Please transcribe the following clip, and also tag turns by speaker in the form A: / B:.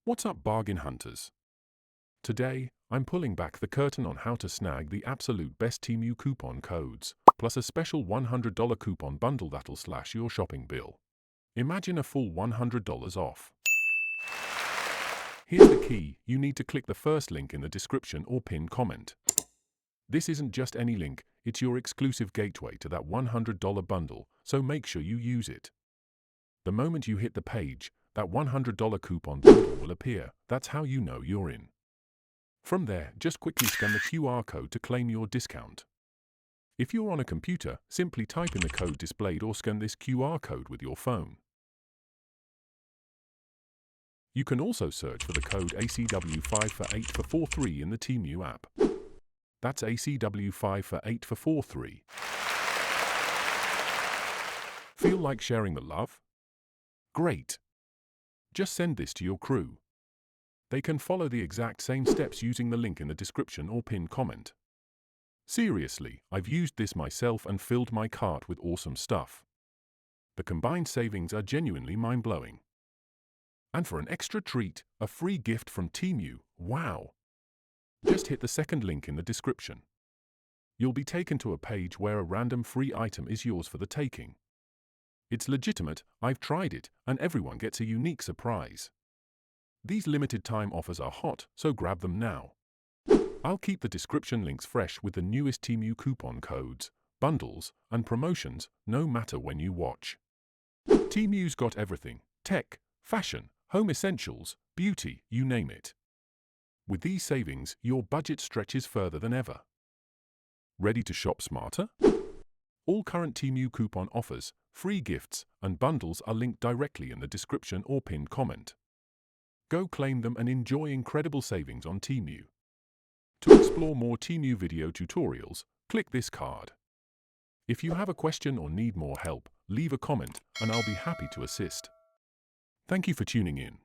A: What's up, bargain hunters? Today, I'm pulling back the curtain on how to snag the absolute best Temu coupon codes, plus a special $100 coupon bundle that'll slash your shopping bill. Imagine a full $100 off. Here's the key: you need to click the first link in the description or pinned comment. This isn't just any link, it's your exclusive gateway to that $100 bundle, so make sure you use it. The moment you hit the page, that $100 coupon bundle will appear. That's how you know you're in. From there, just quickly scan the QR code to claim your discount. If you're on a computer, simply type in the code displayed or scan this QR code with your phone. You can also search for the code ACW5 for 8 for 43 in the Temu app. That's ACW5 for 8 for 43. Feel like sharing the love? Great! Just send this to your crew. They can follow the exact same steps using the link in the description or pinned comment. Seriously, I've used this myself and filled my cart with awesome stuff. The combined savings are genuinely mind-blowing. And for an extra treat, a free gift from Temu. Wow! Just hit the second link in the description. You'll be taken to a page where a random free item is yours for the taking. It's legitimate, I've tried it, and everyone gets a unique surprise. These limited time offers are hot, so grab them now. I'll keep the description links fresh with the newest Temu coupon codes, bundles, and promotions, no matter when you watch. Temu's got everything: tech, fashion, home essentials, beauty, you name it. With these savings, your budget stretches further than ever. Ready to shop smarter? All current Temu coupon offers, free gifts, and bundles are linked directly in the description or pinned comment. Go claim them and enjoy incredible savings on Temu. To explore more Temu video tutorials, click this card. If you have a question or need more help, leave a comment and I'll be happy to assist. Thank you for tuning in.